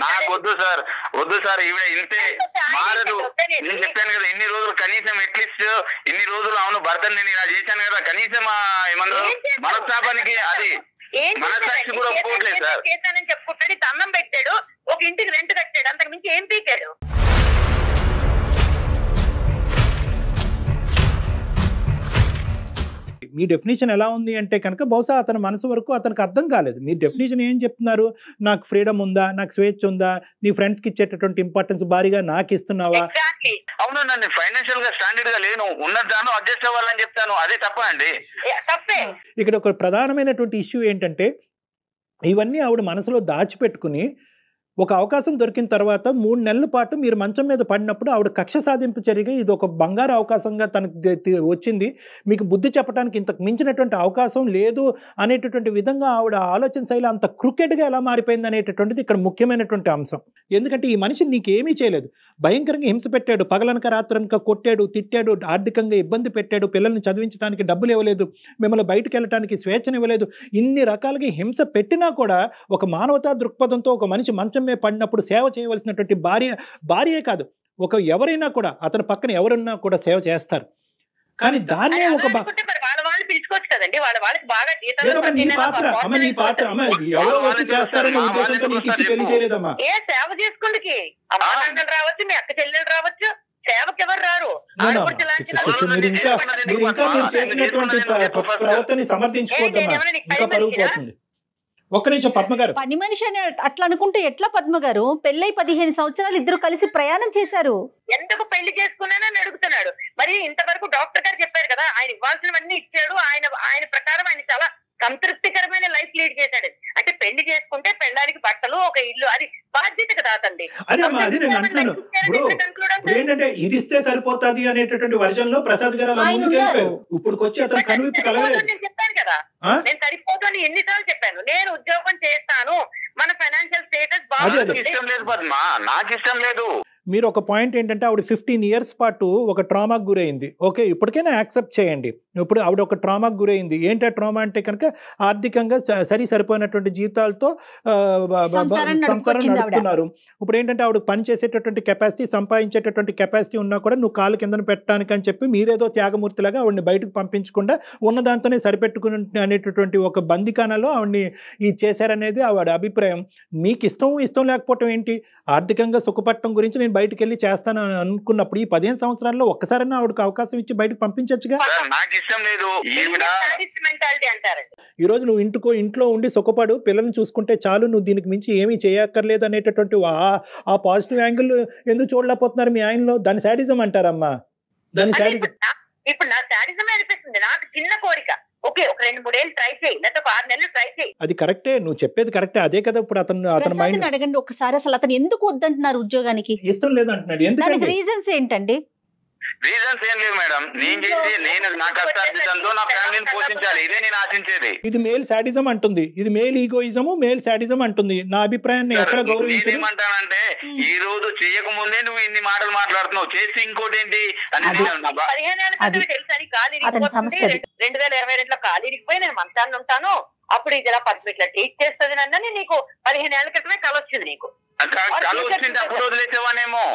నాకు వద్దు సార్ ఈవిడ ఇంతే మారదు. నేను చెప్పాను కదా ఇన్ని రోజులు, కనీసం అట్లీస్ట్ ఇన్ని రోజులు అవును భర్తని నేను ఇలా చేశాను కదా, కనీసం ఏమన్నారు మనస్తాపానికి అది మనసాక్షి కూడా ఒప్పుకోవట్లేదు సార్. చేశానని చెప్పుకుంటాడు, అన్నం పెట్టాడు, ఒక ఇంటికి రెంట్ కట్టాడు, అంతకు మించి ఏం పీకాడు? మీ డెఫినేషన్ ఎలా ఉంది అంటే కనుక బహుశా అతని మనసు వరకు అతనికి అర్థం కాలేదు. మీ డెఫినేషన్ ఏం చెప్తున్నారు? నాకు ఫ్రీడమ్ ఉందా, నాకు స్వేచ్ఛ ఉందా, నీ ఫ్రెండ్స్ కి ఇచ్చేటటువంటి ఇంపార్టెన్స్ భారీగా నాకు ఇస్తున్నావా? అవును, నన్ను ఫైనాన్షియల్ గా స్టాండర్డ్ గా లేను, ఉన్నదాను అడ్జస్ట్ అవ్వాలని చెప్తాను, అదే తప్ప అండి. ఇక్కడ ఒక ప్రధానమైనటువంటి ఇష్యూ ఏంటంటే ఇవన్నీ ఆవిడ మనసులో దాచిపెట్టుకుని ఒక అవకాశం దొరికిన తర్వాత 3 నెలల పాటు మీరు మంచం మీద పడినప్పుడు ఆవిడ కక్ష సాధింపు చర్యగా ఇది ఒక బంగారు అవకాశంగా తనకు వచ్చింది, మీకు బుద్ధి చెప్పడానికి ఇంతకు మించినటువంటి అవకాశం లేదు అనేటటువంటి విధంగా ఆవిడ ఆలోచన శైలి అంత క్రికెట్గా ఎలా మారిపోయింది అనేటటువంటిది ఇక్కడ ముఖ్యమైనటువంటి అంశం. ఎందుకంటే ఈ మనిషి నీకేమీ చేయలేదు, భయంకరంగా హింస పెట్టాడు, పగలనక రాత్రనక కొట్టాడు, తిట్టాడు, ఆర్థికంగా ఇబ్బంది పెట్టాడు, పిల్లల్ని చదివించడానికి డబ్బులు ఇవ్వలేదు, మిమ్మల్ని బయటకు వెళ్ళడానికి స్వేచ్ఛను ఇవ్వలేదు, ఇన్ని రకాలుగా హింస పెట్టినా కూడా ఒక మానవతా దృక్పథంతో ఒక మనిషి మంచం మీద పడినప్పుడు సేవ చేయవలసినటువంటి భార్యే కాదు, ఒక ఎవరైనా కూడా అతని పక్కన ఎవరున్నా కూడా సేవ చేస్తారు. కానీ దాన్నే ఒక పిలుచుకోవచ్చు కదండి, వాళ్ళకి బాగా సేవ చేసుకుందికి అమ్మ రావచ్చు, మీ అక్క చెల్లెలు రావచ్చు, సేవకి ఎవరు రారు. ఒక్క నిమిషం పద్మగారు, పని మనిషి అని అట్లా అనుకుంటే ఎట్లా పద్మగారు? పెళ్ళై 15 సంవత్సరాలు ఇద్దరు కలిసి ప్రయాణం చేశారు, ఎందుకు పెళ్లి చేసుకున్నానని అడుగుతున్నాడు. మరి ఇంతవరకు డాక్టర్ గారు చెప్పారు కదా, ఆయన ఇవ్వాల్సినవన్నీ ఇచ్చాడు, ఆయన ప్రకారం ఆయన చాలా సంతృప్తికరమైన లైఫ్ లీడ్ చేశాడు. అంటే పెళ్లి చేసుకుంటే పెళ్ళానికి బట్టలు, ఒక ఇల్లు, అది బాధ్యత కదా అతండి. ఏంటంటే ఇది ఇస్తే సరిపోతుంది అనేటటువంటి వర్జన్ లో ప్రసాద్ గారు ఇప్పుడు వచ్చి అతను కనువిప్పు కలగలేదు. నేను చెప్పాను కదా, నేను సరిపోతాను ఎన్నిసార్లు చెప్పాను, నేను ఉద్యోగం చేస్తాను, మన ఫైనాన్షియల్ స్టేటస్ బాగా ఇష్టం లేదు పద్మ, నాకు ఇష్టం లేదు. మీరు ఒక పాయింట్ ఏంటంటే ఆవిడ 15 years పాటు ఒక ట్రామాకు గురైంది, ఓకే ఇప్పటికైనా యాక్సెప్ట్ చేయండి. ఇప్పుడు ఆవిడ ఒక ట్రామాకు గురైంది, ఏంటి ట్రామా అంటే కనుక ఆర్థికంగా సరిపోయినటువంటి జీవితాలతో సంసారం నడుపుతున్నారు. ఇప్పుడు ఏంటంటే ఆవిడ పని చేసేటటువంటి కెపాసిటీ, సంపాదించేటటువంటి కెపాసిటీ ఉన్నా కూడా నువ్వు కాలు కిందన పెట్టడానికి అని చెప్పి మీరేదో త్యాగమూర్తిలాగా ఆవిడని బయటకు పంపించకుండా ఉన్న దాంతోనే సరిపెట్టుకుని అనేటటువంటి ఒక బందికానలో ఆవిడని ఇది చేశారనేది ఆవిడ అభిప్రాయం. మీకు ఇష్టం లేకపోవటం ఏంటి? ఆర్థికంగా సుఖపట్టడం గురించి నేను బయటకు వెళ్ళి చేస్తాను అనుకున్నప్పుడు ఈ 15 సంవత్సరాల్లో ఒక్కసారైనా ఆవిడకి అవకాశం ఇచ్చి బయటకు పంపించచ్చుగా. ఈ రోజు నువ్వు ఇంట్లో ఉండి సుఖపడు, పిల్లల్ని చూసుకుంటే చాలు, నువ్వు దీనికి మించి ఏమీ చేయక్కర్లేదు అనేటటువంటి ఆ పాజిటివ్ యాంగిల్ ఎందుకు చూడలేకపోతున్నారు మీ ఆయనలో? దాని శాడిజం అంటారమ్మా, దాని శాడిజం. ఇప్పుడు నా శాడిజం అనిపిస్తుంది, నాకు చిన్న కోరిక, ఓకే ఒక 2-3 ఏళ్ళు ట్రై చేయి, లేదా 6 నెలలు ట్రై చేయి. అది కరెక్టే, నువ్వు చెప్పేది కరెక్టే, అదే కదా. ఇప్పుడు అతను మైండ్ అడగండి ఒకసారి, అసలు అతను ఎందుకు వద్దంటున్నారు ఉద్యోగానికి? ఇష్టం లేదంటున్నాడు, ఎందుకంటే రీజన్స్ ఏంటండి? రీజన్స్ ఏం లేవు మేడం. నేను నా కష్టార్జితంతో నా ఫ్యామిలీని పోషించాలి, ఇదే నేను ఆశించేది. ఇది మేల్ సాడిజం అంటుంది, ఇది మేల్ ఈగోయిజము, మేల్ సాడిజం అంటుంది. నా అభిప్రాయాన్ని ఎక్కడ గౌరవించు. నేనేమంటానంటే ఈ రోజు చేయక ముందే నువ్వు ఇన్ని మాటలు మాట్లాడుతున్నావు, చేసి ఇంకోటి ఏంటి అని. 15 ఏళ్ళ క్రితం తెలుసని కాలు 2022లో కాలు ఇరిగిపోయి నేను మంచాన్ని ఉంటాను, అప్పుడు ఇది ఇలా ఇట్లా ట్రీట్ చేస్తుంది నన్ను. నీకు 15 ఏళ్ల క్రితమే కళ వచ్చింది. నీకు కళ వచ్చింది, అప్పుడు వదిలేసేవానేమో.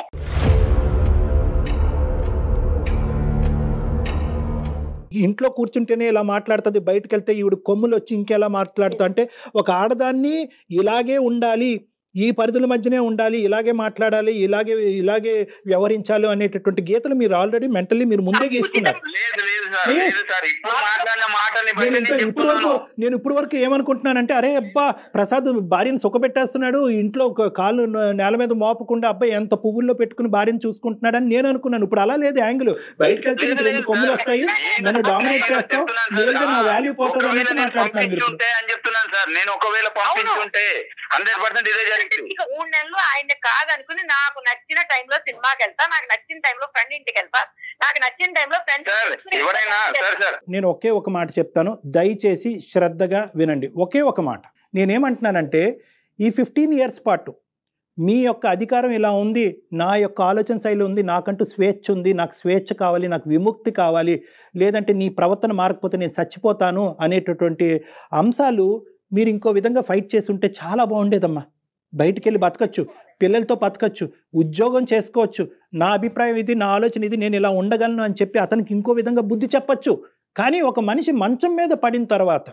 ఇంట్లో కూర్చుంటేనే ఇలా మాట్లాడుతుంది, బయటకు వెళ్తే ఈవిడ కొమ్ములు వచ్చి ఇంకెలా మాట్లాడుతా అంటే ఒక ఆడదాన్ని ఇలాగే ఉండాలి, ఈ పరిధుల మధ్యనే ఉండాలి, ఇలాగే మాట్లాడాలి, ఇలాగే వ్యవహరించాలి అనేటటువంటి గీతలు మీరు ఆల్రెడీ మెంటల్లీ మీరు ముందే గీసుకున్నారు. నేను ఇప్పుడు వరకు ఏమనుకుంటున్నానంటే, అరే అబ్బా ప్రసాద్ భార్యను సుఖపెట్టేస్తున్నాడు, ఇంట్లో కాళ్ళు నేల మీద మోపకుండా అబ్బాయి ఎంత పువ్వుల్లో పెట్టుకుని భార్యను చూసుకుంటున్నాడు అని నేను అనుకున్నాను. ఇప్పుడు అలా లేదు యాంగిల్. బయటకు వెళ్తే 2 కొమ్ములు వస్తాయి, నన్ను డామినేట్ చేస్తావు, లేదా నా వాల్యూ పోతుంది అన్నట్టు మాట్లాడుతున్నాను. నేను ఒకవేళ పంపించుంటే 100% ఇదే జరిగింది. 3 నెలలు ఆయన కాదనుకుని నాకు నచ్చిన టైంలో సినిమాకి వెళ్తా, నాకు నచ్చిన టైంలో ఫ్రెండ్ ఇంటికి వెళ్తా, నాకు నచ్చిన టైంలో ఫ్రెండ్స్. నేను ఒకే ఒక మాట చెప్తాను, దయచేసి శ్రద్ధగా వినండి. ఒకే ఒక మాట నేనేమంటున్నానంటే, ఈ 15 ఇయర్స్ పాటు మీ యొక్క అధికారం ఇలా ఉంది, నా యొక్క ఆలోచన శైలి ఉంది, నాకంటూ స్వేచ్ఛ ఉంది, నాకు స్వేచ్ఛ కావాలి, నాకు విముక్తి కావాలి, లేదంటే నీ ప్రవర్తన మారకపోతే నేను చచ్చిపోతాను అనేటటువంటి అంశాలు మీరు ఇంకో విధంగా ఫైట్ చేసి ఉంటే చాలా బాగుండేదమ్మా. బయటికి వెళ్ళి బతకచ్చు, పిల్లలతో బతకచ్చు, ఉద్యోగం చేసుకోవచ్చు, నా అభిప్రాయం ఇది, నా ఆలోచన ఇది, నేను ఇలా ఉండగలను అని చెప్పి అతనికి ఇంకో విధంగా బుద్ధి చెప్పచ్చు. కానీ ఒక మనిషి మంచం మీద పడిన తర్వాత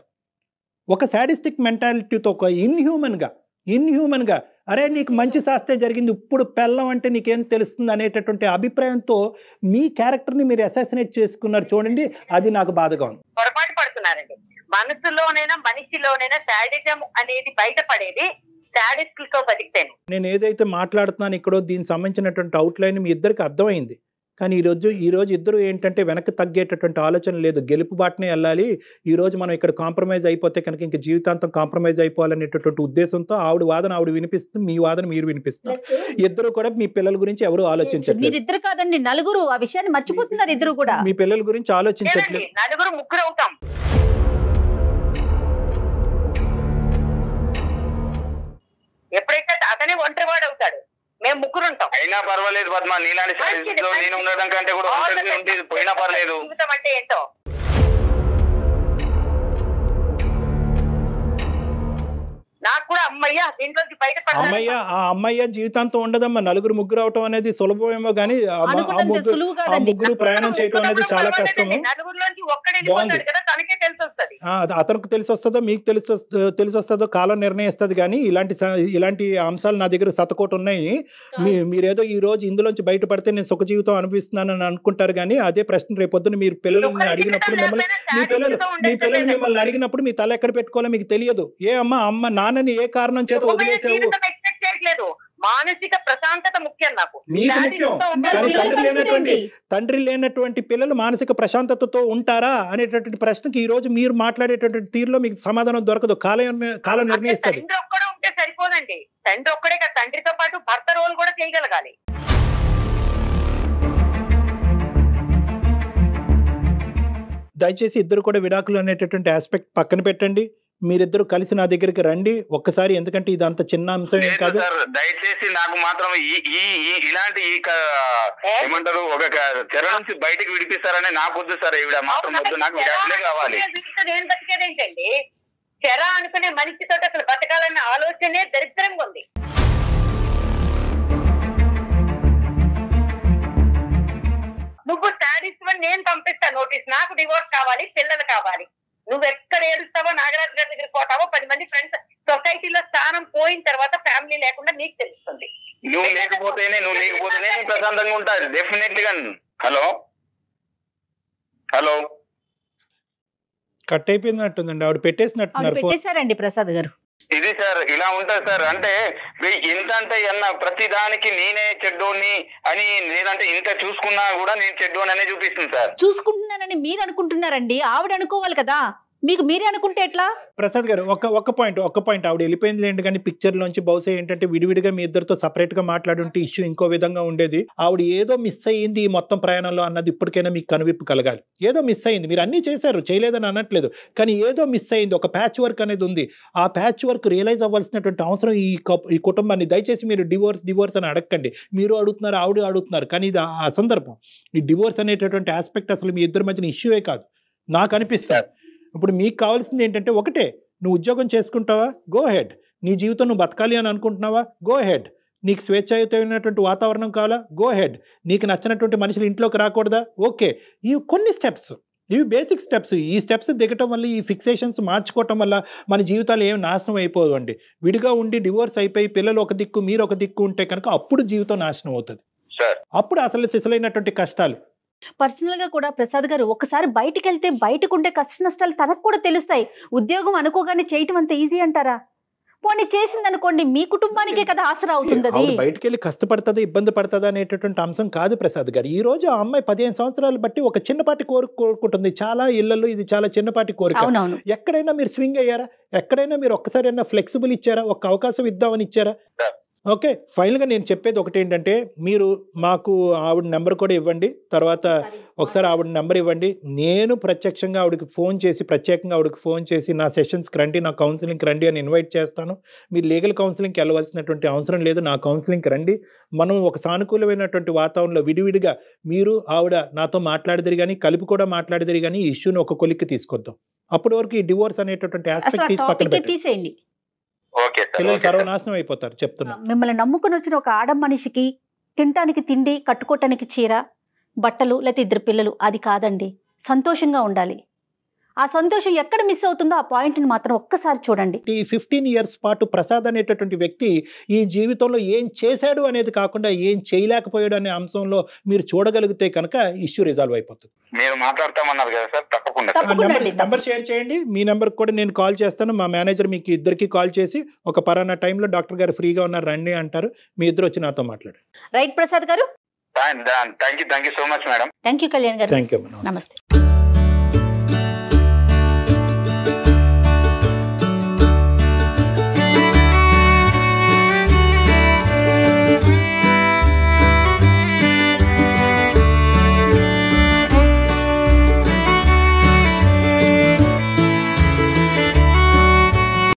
ఒక సాడిస్టిక్ మెంటాలిటీతో, ఒక ఇన్హ్యూమన్గా అరే నీకు మంచి శాస్తే జరిగింది, ఇప్పుడు పెళ్ళం అంటే నీకేం తెలుస్తుంది అనేటటువంటి అభిప్రాయంతో మీ క్యారెక్టర్ని మీరు అసాసినేట్ చేసుకున్నారు చూడండి, అది నాకు బాధగా ఉంది. పొరపాటు పడుతున్నారండి. మనసులోనైనా మనిషిలోనైనా శాడిజం అనేది బయటపడేది శాడిస్టులతో బతికితేనే. నేను ఏదైతే మాట్లాడుతున్నాను ఇక్కడో దీనికి సంబంధించినటువంటి అవుట్లైన్ మీ ఇద్దరికి అర్థమైంది. కానీ ఈరోజు ఇద్దరు ఏంటంటే వెనక్కి తగ్గేటటువంటి ఆలోచన లేదు, గెలుపు బాటనే వెళ్ళాలి. ఈరోజు మనం ఇక్కడ కాంప్రమైజ్ అయిపోతే కనుక ఇంక జీవితాంతం కాంప్రమైజ్ అయిపోవాలనేటటువంటి ఉద్దేశంతో ఆవిడ వాదన ఆవిడ వినిపిస్తుంది, మీ వాదన మీరు వినిపిస్తున్నారు. ఇద్దరు కూడా మీ పిల్లల గురించి ఎవరు ఆలోచించట్లేదు. ఇద్దరు కాదండి, నలుగురు ఆ విషయాన్ని మర్చిపోతున్నారు. ఇద్దరు కూడా మీ పిల్లల గురించి ఆలోచించట్లేదు. నలుగురు ముగ్గురు అవుతాం. ఎప్పుడైతే అతనే ఒంటరివాడు అవుతాడు, మేము ముగ్గురు ఉంటాం. అయినా పర్వాలేదు పద్మ, నీలాంటి పరిస్థితిలో నేను ఉండడం కంటే కూడా పోయినా పర్లేదు. జీవితం అంటే ఏంటో నాకు కూడా అమ్మయ్య దీంట్లోంచి బయటపడాలి. అమ్మయ్య ఆ అమ్మయ్య జీవితాంతం ఉండదమ్మా. నలుగురు ముగ్గురు అవటం అనేది సులభమేమో కానీ ఆ ముగ్గురు ప్రయాణం చేయటం అనేది చాలా కష్టము. నలుగురులోంచి ఒక్కడే వెళ్ళిపోతాడు కదా, తనకే తెలిసి వస్తుంది. అతనికి తెలిసి వస్తుందో మీకు తెలిసి వస్తుందో కాలం నిర్ణయిస్తుంది. కానీ ఇలాంటి అంశాలు నా దగ్గర శతకోటి ఉన్నాయి. మీరేదో ఈ రోజు ఇందులోంచి బయటపడితే నేను సుఖ జీవితం అనిపిస్తున్నానని అనుకుంటారు. కానీ అదే ప్రశ్న రేపొద్దున మీరు పిల్లల్ని అడిగినప్పుడు మీ పిల్లలు మిమ్మల్ని అడిగినప్పుడు మీ తల ఎక్కడ పెట్టుకోవాలో మీకు తెలియదు. ఏ అమ్మ నాన్నని ఏ కారణం చేత వదిలేసావు? మానసిక ప్రశాంతత ముఖ్యం నాకు. మీకు ముఖ్యం. కానీ తండ్రి లేనటువంటి పిల్లలు మానసిక ప్రశాంతతతో ఉంటారా అనేటటువంటి ప్రశ్నకి ఈ రోజు మీరు మాట్లాడేటటువంటి తీరులో మీకు సమాధానం దొరకదు. కాలం నిర్ణయిస్తుంది. తండ్రి ఒక్కడే ఉంటే సరిపోదండి. తండ్రి ఒక్కడే కదా, తండ్రితో పాటు భర్త రోల్ కూడా చేయగలగాలి. దయచేసి ఇద్దరు కూడా విడాకులు అనేటటువంటి ఆస్పెక్ట్ పక్కన పెట్టండి. మీరిద్దరు కలిసి నా దగ్గరికి రండి ఒక్కసారి. ఎందుకంటే ఇది అంత చిన్న అంశం ఏం కాదు. దయచేసి నాకు మాత్రం ఇలాంటి ఏమంటారు ఒక చెర నుంచి బయటకు విడిపిస్తారని నాకు వద్దు సార్. ఈవిడ మాత్రం వద్దు, నాకు విడాకులే కావాలి. నేను బతికేదేంటండి? చెర అనుకునే మనిషితో అసలు బతకాలన్న ఆలోచనే దరిద్రంగా ఉంది. నువ్వు శాడిస్ట్ అని నేను పంపిస్తా నోటీస్, నాకు డివోర్స్ కావాలి, పిల్లలు కావాలి. నువ్వు ఎక్కడ ఏడుస్తావో, నాగరాజు గారి దగ్గర పోతావో, 10 మంది ఫ్రెండ్స్, సొసైటీలో స్థానం పోయిన తర్వాత ఫ్యామిలీ లేకుండా నీకు తెలుస్తుంది. నువ్వు లేకపోతేనే ప్రశాంతంగా ఉంటారు డెఫినెట్లీ గా. హలో కట్ అయిపోయినట్టుందండి, ఆవిడ పెట్టేసినట్టున్నారు ప్రసాద్ గారు. ఇది సార్ ఇలా ఉంటుంది సార్. అంటే ఇంతంటే ప్రతి దానికి నేనే చెడ్డోని అని, లేదంటే ఇంత చూసుకున్నా కూడా నేను చెడ్డోని అనే చూపిస్తుంది సార్. చూసుకుంటున్నానని మీరు అనుకుంటున్నారండి, ఆవిడ అనుకోవాలి కదా. మీకు మీరే అనుకుంటే ఎట్లా? ప్రసాద్ గారు ఒక పాయింట్ ఆవిడ వెళ్ళిపోయింది లేండి, కానీ పిక్చర్ లోంచి బహుశా ఏంటంటే విడివిడిగా మీ ఇద్దరితో సపరేట్ గా మాట్లాడుంటే ఇష్యూ ఇంకో విధంగా ఉండేది. ఆవిడ ఏదో మిస్ అయ్యింది ఈ మొత్తం ప్రయాణంలో అన్నది ఇప్పటికైనా మీకు కనువిప్పు కలగాలి. ఏదో మిస్ అయ్యింది, మీరు అన్ని చేశారు, చేయలేదని అనట్లేదు, కానీ ఏదో మిస్ అయ్యింది, ఒక ప్యాచ్ వర్క్ అనేది ఉంది. ఆ ప్యాచ్ వర్క్ రియలైజ్ అవ్వాల్సినటువంటి అవసరం ఈ కుటుంబాన్ని. దయచేసి మీరు డివోర్స్ అని అడగండి. మీరు అడుగుతున్నారు, ఆవిడ అడుగుతున్నారు, కానీ ఇది ఆ సందర్భం. ఈ డివోర్స్ అనేటటువంటి ఆస్పెక్ట్ అసలు మీ ఇద్దరి మధ్యన ఇష్యూయే కాదు నాకు అనిపిస్తుంది. ఇప్పుడు మీకు కావాల్సింది ఏంటంటే ఒకటే, నువ్వు ఉద్యోగం చేసుకుంటావా, గో హెడ్. నీ జీవితం నువ్వు బతకాలి అని అనుకుంటున్నావా, గో హెడ్. నీకు స్వేచ్ఛాయుతమైనటువంటి వాతావరణం కావాలా, గో హెడ్. నీకు నచ్చినటువంటి మనుషులు ఇంట్లోకి రాకూడదా, ఓకే. ఇవి కొన్ని స్టెప్స్, ఇవి బేసిక్ స్టెప్స్. ఈ స్టెప్స్ దిగటం వల్ల, ఈ ఫిక్సేషన్స్ మార్చుకోవటం వల్ల మన జీవితాలు ఏం నాశనం అయిపోవండి. విడిగా ఉండి డివోర్స్ అయిపోయి పిల్లలు ఒక దిక్కు మీరు ఒక దిక్కు ఉంటే కనుక అప్పుడు జీవితం నాశనం అవుతుంది. అప్పుడు అసలు సిసలైనటువంటి కష్టాలు. పర్సనల్ గా కూడా ప్రసాద్ గారు ఒకసారి బయటికి వెళ్తే బయటకు ఉండే కష్ట నష్టాలు తనకు కూడా తెలుస్తాయి. ఉద్యోగం అనుకోగానే చేయటం అంత ఈజీ అంటారా? పోనీ చేసింది అనుకోండి, మీ కుటుంబానికే కదా ఆసరా అవుతుంది. బయటికి వెళ్ళి కష్టపడుతుంది, ఇబ్బంది పడుతుంది అనేటటువంటి అంశం కాదు ప్రసాద్ గారు. ఈ రోజు ఆ అమ్మాయి 15 సంవత్సరాలు బట్టి ఒక చిన్నపాటి కోరుకుంటుంది. చాలా ఇళ్లలో ఇది చాలా చిన్నపాటి కోరిక. ఎక్కడైనా మీరు స్వింగ్ అయ్యారా? ఎక్కడైనా మీరు ఒక్కసారి అయినా ఫ్లెక్సిబుల్ ఇచ్చారా? ఒక అవకాశం ఇద్దామని ఇచ్చారా? ఓకే, ఫైనల్గా నేను చెప్పేది ఒకటి ఏంటంటే, మీరు మాకు ఆవిడ నెంబర్ కూడా ఇవ్వండి, తర్వాత ఒకసారి ఆవిడ నెంబర్ ఇవ్వండి. నేను ప్రత్యక్షంగా ఆవిడకి ప్రత్యేకంగా ఆవిడకి ఫోన్ చేసి నా సెషన్స్కి రండి, నా కౌన్సిలింగ్కి రండి అని ఇన్వైట్ చేస్తాను. మీరు లీగల్ కౌన్సిలింగ్కి వెళ్ళవలసినటువంటి అవసరం లేదు, నా కౌన్సిలింగ్కి రండి. మనం ఒక సానుకూలమైనటువంటి వాతావరణంలో విడివిడిగా మీరు ఆవిడ నాతో మాట్లాడిదిరి కానీ, కలిపి కూడా మాట్లాడిదిరి కానీ, ఈ ఇష్యూని ఒక కొలిక్కి తీసుకొద్దాం. అప్పటి వరకు ఈ డివోర్స్ అనేటటువంటి ఆస్పెక్ట్ తీసి పక్కన తీసేయండి. పిల్లలు సర్వనాశనం అయిపోతారు చెప్తున్నా. మిమ్మల్ని నమ్ముకుని వచ్చిన ఒక ఆడ మనిషికి తినటానికి తిండి, కట్టుకోవటానికి చీర, బట్టలు, లేకపోతే 2 పిల్లలు, అది కాదండి. సంతోషంగా ఉండాలి. ఆ సంతోషం ఎక్కడ మిస్ అవుతుందో ఆ పాయింట్ని మాత్రం ఒక్కసారి చూడండి. ఈ 15 years పాటు ప్రసాద్ అనేటటువంటి వ్యక్తి ఈ జీవితంలో ఏం చేశాడు అనేది కాకుండా ఏం చేయలేకపోయాడు అనే అంశంలో మీరు చూడగలిగితే కనుక ఇష్యూ రిజాల్వ్ అయిపోతుంది. మీరు మాట్లాడతామన్నారు కదా సార్, తప్పకుండా నెంబర్ షేర్ చేయండి. మీ నెంబర్ కూడా నేను కాల్ చేస్తాను. మా మేనేజర్ మీకు ఇద్దరికి కాల్ చేసి ఒక పలానా టైంలో డాక్టర్ గారు ఫ్రీగా ఉన్నారు రండి అంటారు. మీ ఇద్దరు వచ్చి నాతో మాట్లాడు. రైట్ ప్రసాద్ గారు. Thank you so much madam. Thank you Kalyan గారు. Thank you. నమస్తే.